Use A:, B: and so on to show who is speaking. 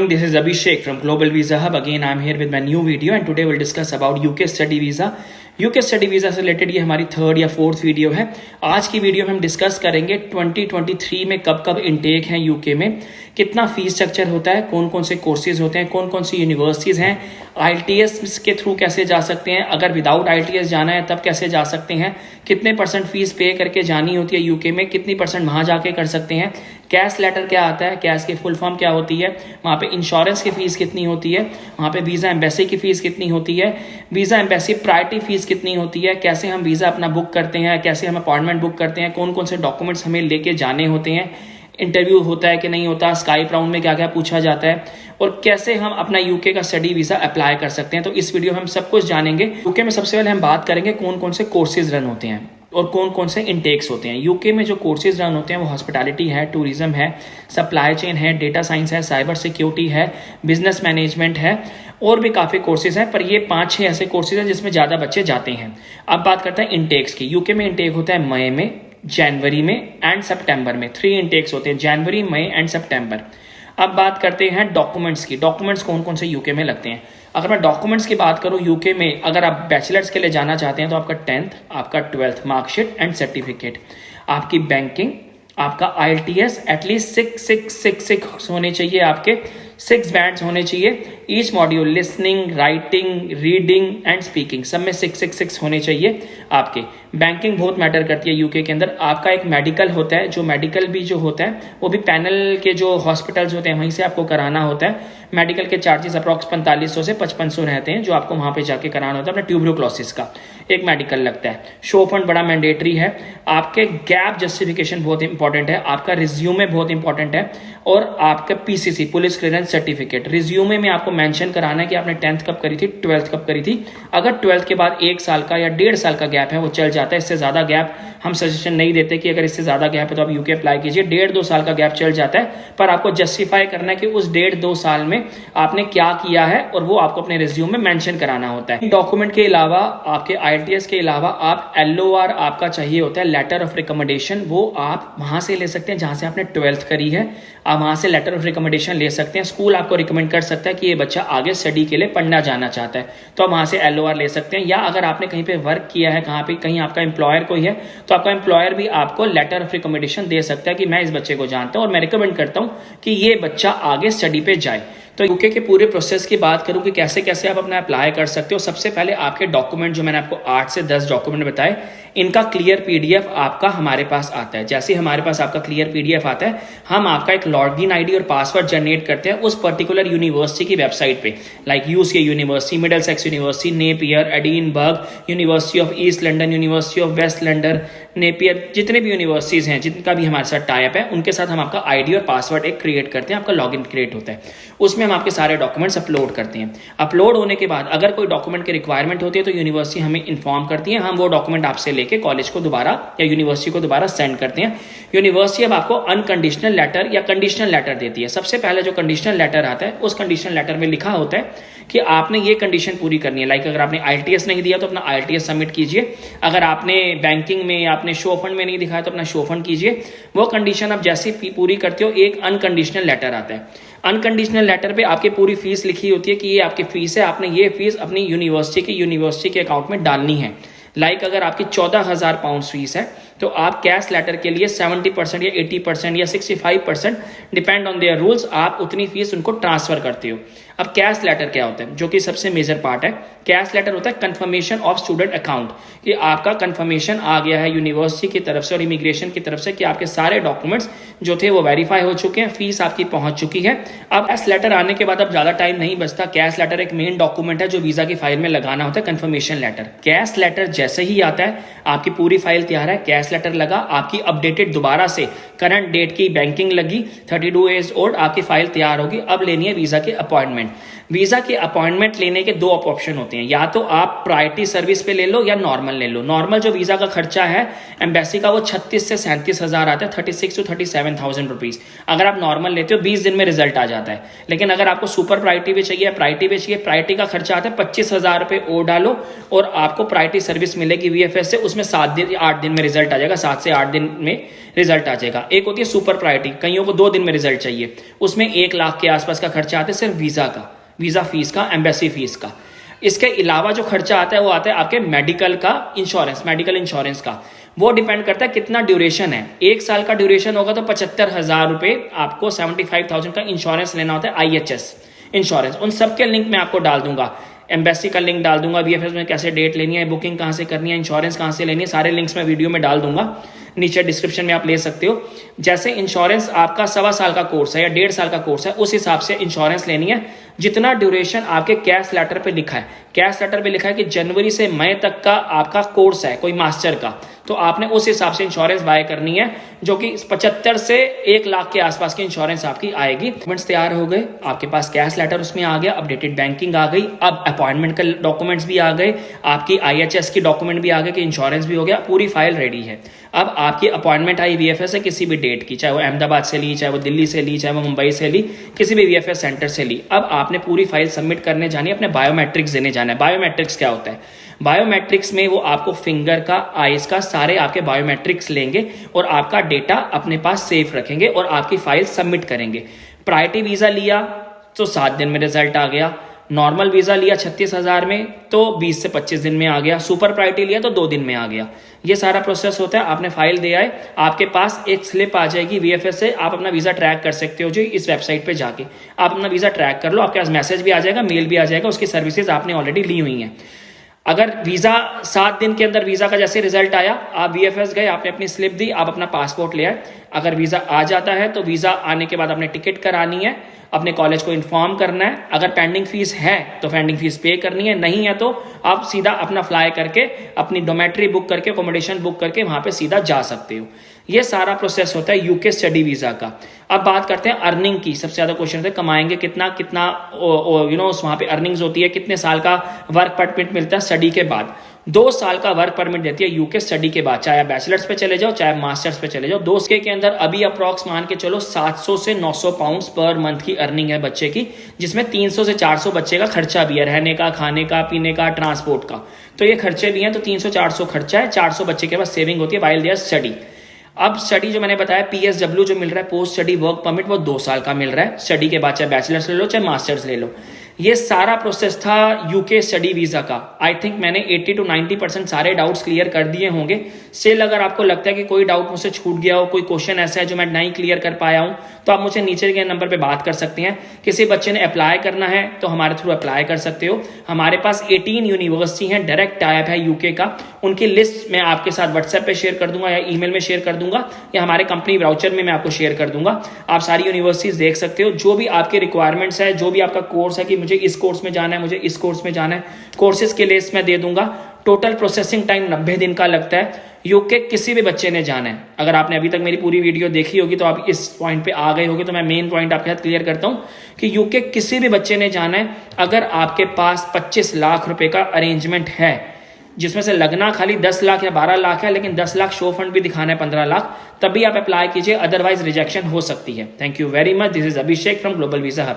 A: This is Abhishek from Global Visa Hub. Again, I'm here with my new video and today we'll discuss about UK Study Visa. UK study visa से related ये हमारी third या fourth video है। आज की video में हम discuss करेंगे 2023 में कब कब इनटेक है यूके में, कितना फीस स्ट्रक्चर होता है, कौन कौन से कोर्सेज होते हैं, कौन कौन सी यूनिवर्सिटीज़ हैं, IELTS के थ्रू कैसे जा सकते हैं, अगर विदाउट IELTS जाना है तब कैसे जा सकते हैं, कितने % फीस पे करके जानी होती है यूके में, कितनी % वहाँ जाके कर सकते हैं, कैश लेटर क्या आता है, कैश की फुल फॉर्म क्या होती है, वहाँ पे इंश्योरेंस की फ़ीस कितनी होती है, वहाँ पे वीज़ा एम्बेसी की फ़ीस कितनी होती है, वीज़ा एम्बेसी प्रायोरिटी फ़ीस कितनी होती है, कैसे हम वीज़ा अपना बुक करते हैं, कैसे हम अपॉइंटमेंट बुक करते हैं, कौन कौन से डॉक्यूमेंट्स हमें लेके जाने होते हैं, इंटरव्यू होता है कि नहीं होता, स्काइप राउंड में क्या क्या पूछा जाता है और कैसे हम अपना यूके का स्टडी वीज़ा अप्लाई कर सकते हैं। तो इस वीडियो में हम सब कुछ जानेंगे। यूके में सबसे पहले हम बात करेंगे कौन कौन से कोर्सेज रन होते हैं और कौन कौन से इनटेक्स होते हैं। यूके में जो कोर्सेज रन होते हैं वो हॉस्पिटैलिटी है, टूरिज्म है, सप्लाई चेन है, डेटा साइंस है, साइबर सिक्योरिटी है, बिजनेस मैनेजमेंट है और भी काफ़ी कोर्सेज हैं, पर ये 5-6 ऐसे कोर्सेज हैं जिसमें ज़्यादा बच्चे जाते हैं। अब बात करते हैं इनटेक्स की। यूके में इनटेक होता है मई में, जनवरी में एंड सितंबर में। 3 इनटेक्स होते हैं, जनवरी, मई एंड सितंबर। अब बात करते हैं डॉक्यूमेंट्स की। डॉक्यूमेंट्स कौन कौन से यूके में लगते हैं। अगर मैं डॉक्यूमेंट्स की बात करूं यूके में, अगर आप बैचलर्स के लिए जाना चाहते हैं तो आपका 10th, आपका 12th मार्कशीट एंड सर्टिफिकेट, आपकी बैंकिंग, आपका IELTS एटलीस्ट 6 होने चाहिए, आपके 6 बैंड्स होने चाहिए। Each module listening, writing, reading and speaking सब में 6 होने चाहिए आपके। बैंकिंग बहुत मैटर करती है यूके के अंदर। आपका एक मेडिकल होता है, जो मेडिकल भी जो होता है वो भी पैनल के जो हॉस्पिटल्स होते हैं वहीं से आपको कराना होता है। मेडिकल के चार्जेस अप्रॉक्स 4500 से 5500 रहते हैं, जो आपको वहाँ पे जाके कराना होता है। अपना ट्यूबरक्लोसिस का एक मेडिकल लगता है। शो फंड बड़ा मैंडेटरी है। आपके गैप जस्टिफिकेशन बहुत इंपॉर्टेंट है, आपका रिज्यूमे बहुत इंपॉर्टेंट है और आपका PCC police clearance certificate. Resume में आपको मेंशन कराना है कि आपने 10th कब करी थी, 12th कब करी थी। अगर 12th के बाद 1 साल का या 1.5 साल का गैप है वो चल जाता है। इससे ज़्यादा गैप हम सजेशन नहीं देते कि अगर इससे ज़्यादा गैप है तो आप यूके अप्लाई कीजिए। 1.5-2 साल का गैप चल जाता है, पर आपको जस्टिफाई करना है कि उस 1.5-2 साल में आपने क्या किया है और वो आपको अपने रिज्यूम में मेंशन कराना होता है। डॉक्यूमेंट के अलावा, आपके IELTS के अलावा आप LOR आपका चाहिए होता है, लेटर ऑफ रिकमेंडेशन। वो आप वहाँ से ले सकते हैं जहाँ से आपने 12th करी है, आप वहाँ से लेटर ऑफ रिकमेंडेशन ले सकते हैं। स्कूल आपको रिकमेंड कर सकता है कि ये बच्चा आगे स्टडी के लिए पढ़ना जाना चाहता है, तो आप वहाँ से LOR ले सकते हैं। या अगर आपने कहीं पे वर्क किया है, कहीं आपका एम्प्लॉयर कोई है, तो आपका एम्प्लॉयर भी आपको लेटर ऑफ रिकमेंडेशन दे सकता है कि मैं इस बच्चे को जानता हूँ और मैं रिकमेंड करता हूँ कि ये बच्चा आगे स्टडी पे जाए। तो यूके के पूरे प्रोसेस की बात करूं कि कैसे कैसे आप अपना अप्लाई कर सकते हो। सबसे पहले आपके डॉक्यूमेंट, जो मैंने आपको 8 से 10 डॉक्यूमेंट बताए, इनका क्लियर PDF आपका हमारे पास आता है। जैसे हमारे पास आपका क्लियर PDF आता है, हम आपका एक लॉगिन ID और पासवर्ड जनरेट करते हैं उस पर्टिकुलर यूनिवर्सिटी की वेबसाइट पे, like UCL university, Middlesex university, Napier, Edinburgh, university of East London, university of West London, Napier, जितने भी यूनिवर्सिटीज हैं जिनका भी हमारे साथ टाइप है, उनके साथ हम आपका ID और पासवर्ड एक क्रिएट करते हैं, आपका लॉगिन क्रिएट होता है, उसमें हम आपके सारे डॉक्यूमेंट्स अपलोड करते हैं। अपलोड होने के बाद अगर कोई डॉक्यूमेंट की रिक्वायरमेंट होती है तो यूनिवर्सिटी हमें इन्फॉर्म करती है, हम वो डॉक्यूमेंट आपसे लेके कॉलेज को दोबारा या यूनिवर्सिटी को दोबारा सेंड करते हैं। यूनिवर्सिटी अब आपको अनकंडीशनल लेटर या कंडीशनल लेटर देती है। सबसे पहले जो कंडीशनल लेटर आता है, उस कंडीशनल लेटर में लिखा होता है कि आपने ये कंडीशन पूरी करनी है। लाइक अगर आपने IELTS नहीं दिया तो अपना IELTS सबमिट कीजिए, अगर आपने बैंकिंग में या आपने शो फंड में नहीं दिखाया तो अपना शो फंड कीजिए। वो कंडीशन आप जैसे पूरी करते हो, एक अनकंडीशनल लेटर आता है। अनकंडीशनल लेटर पे आपकी पूरी फीस लिखी होती है कि ये आपकी फीस है, आपने ये फीस अपनी यूनिवर्सिटी के अकाउंट में डालनी है। लाइक अगर आपकी 14,000 पाउंड फीस है तो आप कैश लेटर के लिए 70% या 80% या 65%, डिपेंड ऑन देयर रूल्स, आप उतनी फीस उनको ट्रांसफर करते हो। अब कैश लेटर क्या होता है, जो कि सबसे मेजर पार्ट है। कैश लेटर होता है कंफर्मेशन ऑफ स्टूडेंट अकाउंट, कि आपका कंफर्मेशन आ गया है यूनिवर्सिटी की तरफ से और इमिग्रेशन की तरफ से कि आपके सारे डॉक्यूमेंट्स जो थे वो वेरीफाई हो चुके हैं, फीस आपकी पहुंच चुकी है। अब कैश लेटर आने के बाद अब ज़्यादा टाइम नहीं बचता। कैश लेटर एक मेन डॉक्यूमेंट है जो वीज़ा की फाइल में लगाना होता है, कंफर्मेशन लेटर। कैश लेटर जैसे ही आता है, आपकी पूरी फाइल तैयार है, कैश लेटर लगा, आपकी अपडेटेड दोबारा से करंट डेट की बैंकिंग लगी, 32 years ओल्ड, आपकी फाइल तैयार होगी। अब लेनी है वीज़ा की अपॉइंटमेंट। वीज़ा के अपॉइंटमेंट लेने के 2 ऑप्शन होते हैं, या तो आप प्रायोरिटी सर्विस पे ले लो या नॉर्मल ले लो। नॉर्मल जो वीज़ा का खर्चा है एम्बेसी का, वो 36 से 37 हज़ार आता है, 36 to 37,000 रुपीज़। अगर आप नॉर्मल लेते हो 20 दिन में रिजल्ट आ जाता है। लेकिन अगर आपको सुपर प्रायोरिटी भी चाहिए, प्रायोरिटी का खर्चा आता है 25,000 रुपये। ओ डालो और आपको प्रायोरिटी सर्विस मिलेगी VFS से, उसमें 7 दिन 8 दिन में रिजल्ट आ जाएगा, 7 से 8 दिन में रिजल्ट आ जाएगा। एक होती है सुपर प्रायोरिटी, कईयों को 2 दिन में रिजल्ट चाहिए, उसमें 1 लाख के आसपास का खर्चा आता है सिर्फ वीज़ा का, वीज़ा फीस का, एम्बेसी फीस का। इसके अलावा जो खर्चा आता है वो आता है आपके मेडिकल का इंश्योरेंस, मेडिकल इंश्योरेंस का। वो डिपेंड करता है कितना ड्यूरेशन है। 1 साल का ड्यूरेशन होगा तो 75,000 रुपये आपको 75,000 का इंश्योरेंस लेना होता है, IHS इंश्योरेंस। उन सब के लिंक मैं आपको डाल दूंगा, एम्बेसी का लिंक डाल दूंगा, VFS में कैसे डेट लेनी है, बुकिंग कहाँ से करनी है, इंश्योरेंस कहाँ से लेनी है, सारे लिंक्स मैं वीडियो में डाल दूंगा, नीचे डिस्क्रिप्शन में आप ले सकते हो। जैसे इंश्योरेंस आपका 1.25 साल का कोर्स है या 1.5 साल का कोर्स है, उस हिसाब से इंश्योरेंस लेनी है। जितना ड्यूरेशन आपके कैश लेटर पे लिखा है, कैश लेटर पे लिखा है कि जनवरी से मई तक का आपका कोर्स है कोई मास्टर का, तो आपने उस हिसाब से इंश्योरेंस बाय करनी है, जो कि 75 से 1 लाख के आसपास की इंश्योरेंस आपकी आएगी। डॉक्यूमेंट्स तैयार हो गए, आपके पास कैश लेटर उसमें आ गया, अपडेटेड बैंकिंग आ गई, अब अपॉइंटमेंट के डॉक्यूमेंट्स भी आ गए, आपकी IHS की डॉक्यूमेंट भी आ गए कि इंश्योरेंस भी हो गया, पूरी फाइल रेडी है। अब आपकी अपॉइंटमेंट आई VFS से किसी भी डेट की, चाहे वो अहमदाबाद से ली, चाहे वो दिल्ली से ली, चाहे वो मुंबई से ली, किसी भी VFS सेंटर से ली। अब आपने पूरी फाइल सबमिट करने जानी है, अपने बायोमेट्रिक्स देने जाना है। बायोमेट्रिक्स क्या होता है? बायोमेट्रिक्स में वो आपको फिंगर का, आईज का, सारे आपके बायोमेट्रिक्स लेंगे और आपका डेटा अपने पास सेफ रखेंगे और आपकी फाइल सबमिट करेंगे। प्रायोरिटी वीजा लिया तो 7 दिन में रिजल्ट आ गया, नॉर्मल वीजा लिया 36,000 में तो 20 से 25 दिन में आ गया, सुपर प्रायोरिटी लिया तो 2 दिन में आ गया। ये सारा प्रोसेस होता है। आपने फाइल दे आए, आपके पास एक स्लिप आ जाएगी VFS से, आप अपना वीजा ट्रैक कर सकते हो जी। इस वेबसाइट पे जाके आप अपना वीजा ट्रैक कर लो, आपके पास मैसेज भी आ जाएगा, मेल भी आ जाएगा, उसकी सर्विसेज आपने ऑलरेडी ली हुई हैं। अगर वीजा 7 दिन के अंदर वीजा का जैसे रिजल्ट आया, आप VFS गए, आपने अपनी स्लिप दी, आप अपना पासपोर्ट ले आए। अगर वीजा आ जाता है तो वीजा आने के बाद आपने टिकट करानी है, अपने कॉलेज को इन्फॉर्म करना है। अगर पेंडिंग फीस है तो पेंडिंग फीस पे करनी है, नहीं है तो आप सीधा अपना फ्लाई करके, अपनी डोमेट्री बुक करके, अकोमोडेशन बुक करके वहां पे सीधा जा सकते हो। ये सारा प्रोसेस होता है UK स्टडी वीजा का। अब बात करते हैं अर्निंग की। सबसे ज्यादा क्वेश्चन है कमाएंगे कितना कितना, वहां पे अर्निंग्स होती है, कितने साल का वर्क परमिट मिलता है स्टडी के बाद। 2 साल का वर्क परमिट देती है UK स्टडी के बाद, चाहे बैचलर्स पे चले जाओ चाहे मास्टर्स पे चले जाओ। 2 के अंदर अभी अप्रॉक्स मान के चलो 700 से 900 पाउंड्स पर मंथ की अर्निंग है बच्चे की, जिसमें 300 से 400 बच्चे का खर्चा भी है, रहने का, खाने का, पीने का, ट्रांसपोर्ट का। तो ये खर्चे भी हैं, तो 300-400 खर्चा है, 400 बच्चे के पास सेविंग होती है वाइल देयर स्टडी। अब स्टडी जो मैंने बताया PSW जो मिल रहा है, पोस्ट स्टडी वर्क परमिट, वो 2 साल का मिल रहा है स्टडी के बाद, चाहे बैचलर्स ले लो चाहे मास्टर्स ले लो। ये सारा प्रोसेस था UK स्टडी वीजा का। आई थिंक मैंने 80 to 90% सारे डाउट्स क्लियर कर दिए होंगे। स्टिल अगर आपको लगता है कि कोई डाउट मुझसे छूट गया हो, कोई क्वेश्चन ऐसा है जो मैं नहीं क्लियर कर पाया हूं, तो आप मुझे नीचे के नंबर पे बात कर सकते हैं। किसी बच्चे ने अप्लाई करना है तो हमारे थ्रू अप्लाई कर सकते हो। हमारे पास 18 यूनिवर्सिटी हैं, डायरेक्ट टाइप है UK का। उनकी लिस्ट मैं आपके साथ व्हाट्सएप पे शेयर कर दूंगा या ईमेल में शेयर कर दूंगा, या हमारे कंपनी ब्राउचर में मैं आपको शेयर कर दूंगा। आप सारी यूनिवर्सिटीज देख सकते हो, जो भी आपके रिक्वायरमेंट्स है, जो भी आपका कोर्स है कि मुझे इस कोर्स में जाना है, मुझे इस कोर्स में जाना है, कोर्सेज के लिस्ट मैं दे दूंगा। टोटल प्रोसेसिंग टाइम 90 दिन का लगता है। UK किसी भी बच्चे ने जाना है, अगर आपने अभी तक मेरी पूरी वीडियो देखी होगी तो आप इस पॉइंट पे आ गए होगे, तो मैं मेन पॉइंट आपके साथ क्लियर करता हूं कि UK किसी भी बच्चे ने जाना है, अगर आपके पास 25 लाख रुपए का अरेंजमेंट है, जिसमें से लगना खाली 10 लाख या 12 लाख है, लेकिन 10 लाख शो फंड भी दिखाना है 15 लाख, तभी आप अप्लाई कीजिए, अदरवाइज रिजेक्शन हो सकती है। Thank you very much. This is Abhishek from global visa hub.